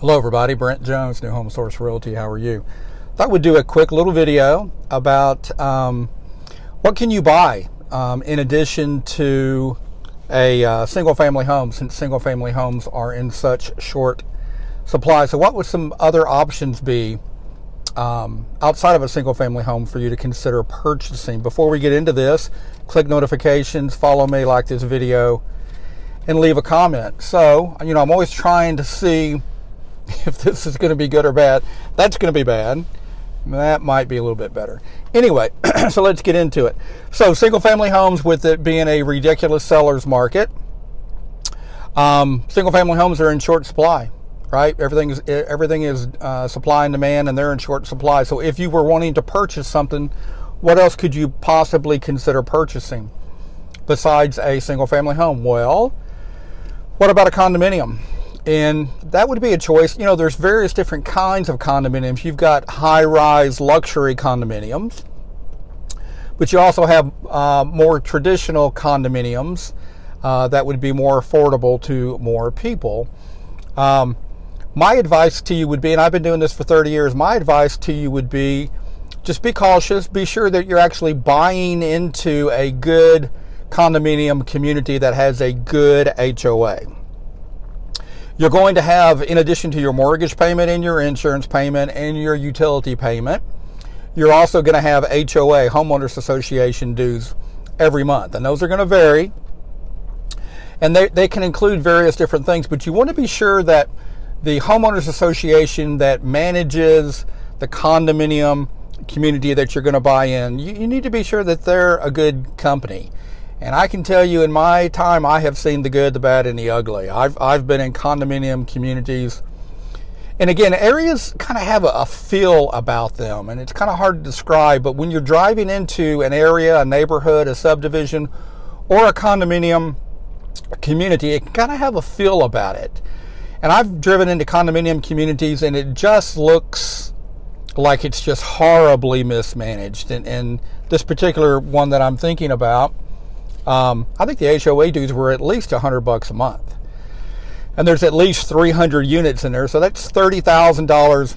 Hello everybody, Brent Jones, New Home Source Realty. How are you? Thought we'd do a quick little video about what can you buy in addition to a single family home, since single family homes are in such short supply. So what would some other options be outside of a single family home for you to consider purchasing? Before we get into this, click notifications, follow me, like this video, and leave a comment. So, I'm always trying to see if this is going to be good or bad. That's going to be bad. That might be a little bit better. Anyway, so let's get into it. So single family homes, with it being a ridiculous seller's market, single family homes are in short supply, right? Everything is supply and demand, and they're in short supply. So if you were wanting to purchase something, what else could you possibly consider purchasing besides a single family home? Well, what about a condominium? And that would be a choice. There's various different kinds of condominiums. You've got high-rise luxury condominiums, but you also have more traditional condominiums that would be more affordable to more people. My advice to you would be, and I've been doing this for 30 years, my advice to you would be, just be cautious. Be sure that you're actually buying into a good condominium community that has a good HOA. You're going to have, in addition to your mortgage payment and your insurance payment and your utility payment, you're also going to have HOA, homeowners association dues, every month. And those are going to vary. And they can include various different things, but you want to be sure that the homeowners association that manages the condominium community that you're going to buy in, you need to be sure that they're a good company. And I can tell you, in my time, I have seen the good, the bad, and the ugly. I've been in condominium communities. And again, areas kind of have a feel about them, and it's kind of hard to describe. But when you're driving into an area, a neighborhood, a subdivision, or a condominium community, it can kind of have a feel about it. And I've driven into condominium communities, and it just looks like it's just horribly mismanaged. And this particular one that I'm thinking about, I think the HOA dues were at least $100 a month, and there's at least 300 units in there, so that's $30,000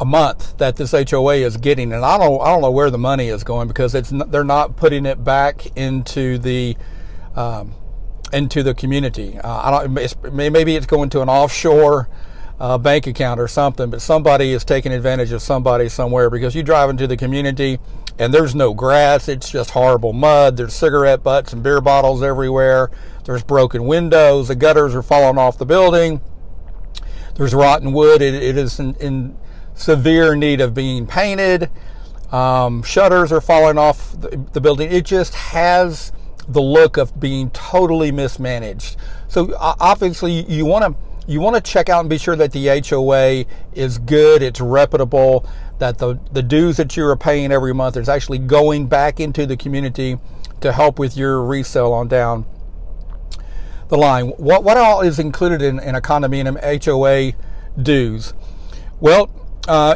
a month that this HOA is getting. And I don't know where the money is going, because they're not putting it back into the community. Maybe it's going to an offshore bank account or something, but somebody is taking advantage of somebody somewhere, because you drive into the community and there's no grass. It's just horrible mud. There's cigarette butts and beer bottles everywhere. There's broken windows. The gutters are falling off the building. There's rotten wood. It is in severe need of being painted. Shutters are falling off the building. It just has the look of being totally mismanaged. So obviously you want to check out and be sure that the HOA is good, it's reputable, that the dues that you are paying every month is actually going back into the community to help with your resale on down the line. What all is included in a condominium HOA dues? Well,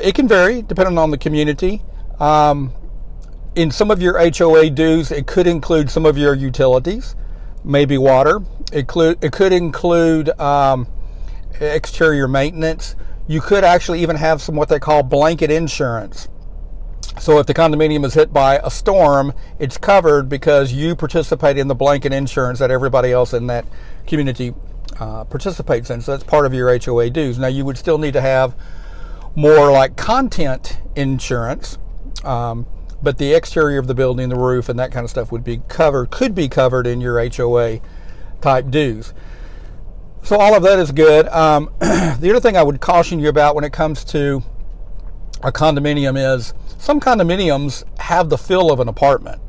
it can vary depending on the community. In some of your HOA dues, it could include some of your utilities, maybe water. It could include exterior maintenance. You could actually even have some what they call blanket insurance. So if the condominium is hit by a storm, it's covered because you participate in the blanket insurance that everybody else in that community participates in. So that's part of your HOA dues. Now, you would still need to have more like content insurance, but the exterior of the building, the roof, and that kind of stuff could be covered in your HOA type dues. So all of that is good. The other thing I would caution you about when it comes to a condominium is some condominiums have the feel of an apartment.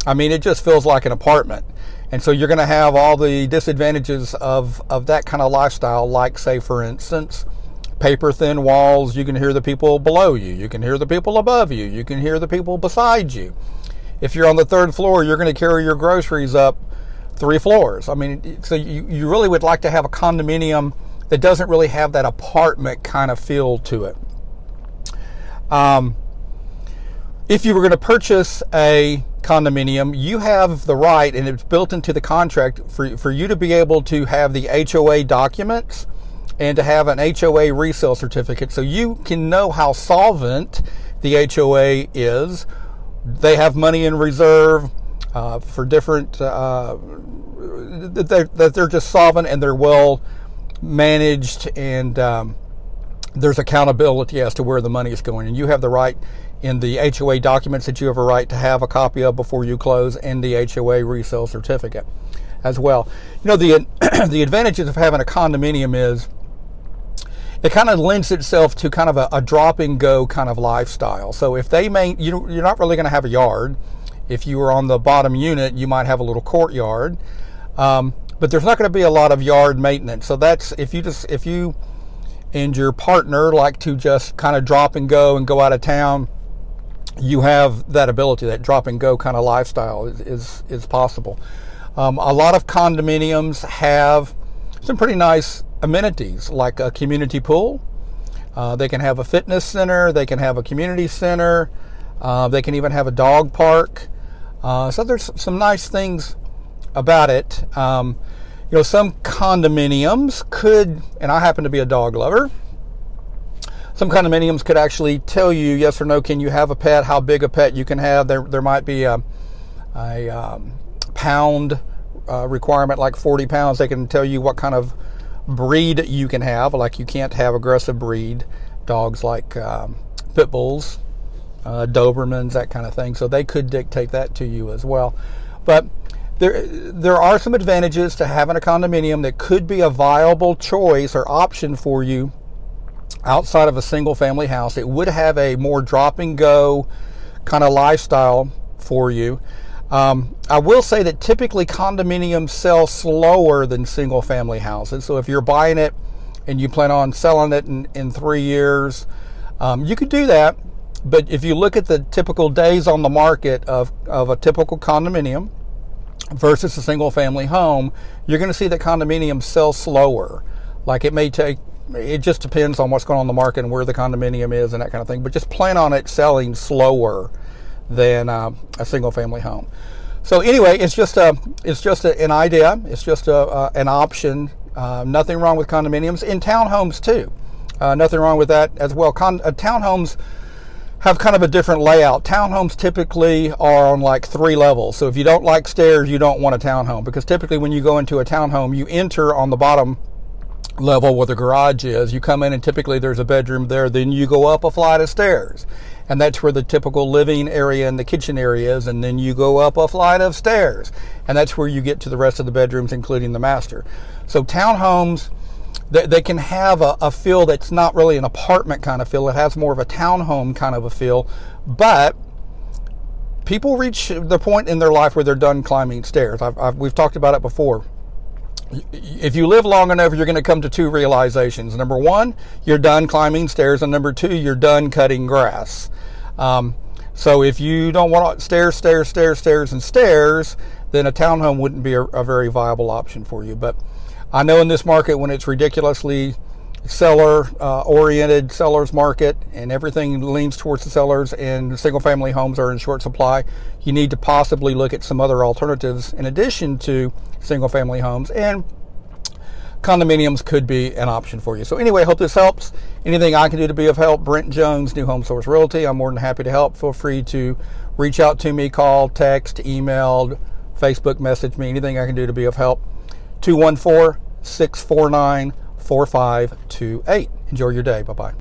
I mean, it just feels like an apartment. And so you're going to have all the disadvantages of that kind of lifestyle, like, say, for instance, paper thin walls. You can hear the people below you. You can hear the people above you. You can hear the people beside you. If you're on the third floor, you're going to carry your groceries up 3 floors. I mean, so you really would like to have a condominium that doesn't really have that apartment kind of feel to it. If you were going to purchase a condominium, you have the right, and it's built into the contract, for you to be able to have the HOA documents and to have an HOA resale certificate so you can know how solvent the HOA is. They have money in reserve for different, that they're just solvent and they're well managed, and there's accountability as to where the money is going. And you have the right in the HOA documents that you have a right to have a copy of before you close, and the HOA resale certificate as well. You know, the advantages of having a condominium is it kind of lends itself to kind of a drop and go kind of lifestyle. So if you're not really going to have a yard. If you were on the bottom unit, you might have a little courtyard, but there's not going to be a lot of yard maintenance. So that's if you and your partner like to just kind of drop and go out of town, you have that ability. That drop and go kind of lifestyle is possible. A lot of condominiums have some pretty nice amenities, like a community pool. They can have a fitness center. They can have a community center. They can even have a dog park. So there's some nice things about it. Some condominiums could, and I happen to be a dog lover, some condominiums could actually tell you yes or no, can you have a pet, how big a pet you can have. There might be a pound requirement, like 40 pounds. They can tell you what kind of breed you can have, like you can't have aggressive breed dogs like pit bulls, Dobermans, that kind of thing. So they could dictate that to you as well. But there are some advantages to having a condominium that could be a viable choice or option for you outside of a single family house. It would have a more drop and go kind of lifestyle for you. I will say that typically condominiums sell slower than single family houses. So if you're buying it and you plan on selling it in 3 years, you could do that. But if you look at the typical days on the market of a typical condominium versus a single family home, you're going to see that condominiums sell slower. Like it just depends on what's going on in the market and where the condominium is and that kind of thing. But just plan on it selling slower than a single family home. So anyway, it's just an idea. It's just an option. Nothing wrong with condominiums. In townhomes too. Nothing wrong with that as well. Townhomes have kind of a different layout. Townhomes typically are on like 3 levels. So if you don't like stairs, you don't want a townhome, because typically when you go into a townhome, you enter on the bottom level where the garage is. You come in and typically there's a bedroom there. Then you go up a flight of stairs, and that's where the typical living area and the kitchen area is. And then you go up a flight of stairs, and that's where you get to the rest of the bedrooms, including the master. So townhomes, they can have a feel that's not really an apartment kind of feel. It has more of a townhome kind of a feel. But people reach the point in their life where they're done climbing stairs. We've talked about it before. If you live long enough, you're going to come to 2 realizations. Number 1, you're done climbing stairs, and number 2, you're done cutting grass. So if you don't want stairs, and stairs, then a townhome wouldn't be a very viable option for you. But I know in this market, when it's ridiculously seller-oriented, seller's market, and everything leans towards the sellers, and single-family homes are in short supply, you need to possibly look at some other alternatives in addition to single-family homes, and condominiums could be an option for you. So anyway, I hope this helps. Anything I can do to be of help, Brent Jones, New Home Source Realty. I'm more than happy to help. Feel free to reach out to me, call, text, email, Facebook message me. Anything I can do to be of help. 214-649-4528. Enjoy your day. Bye-bye.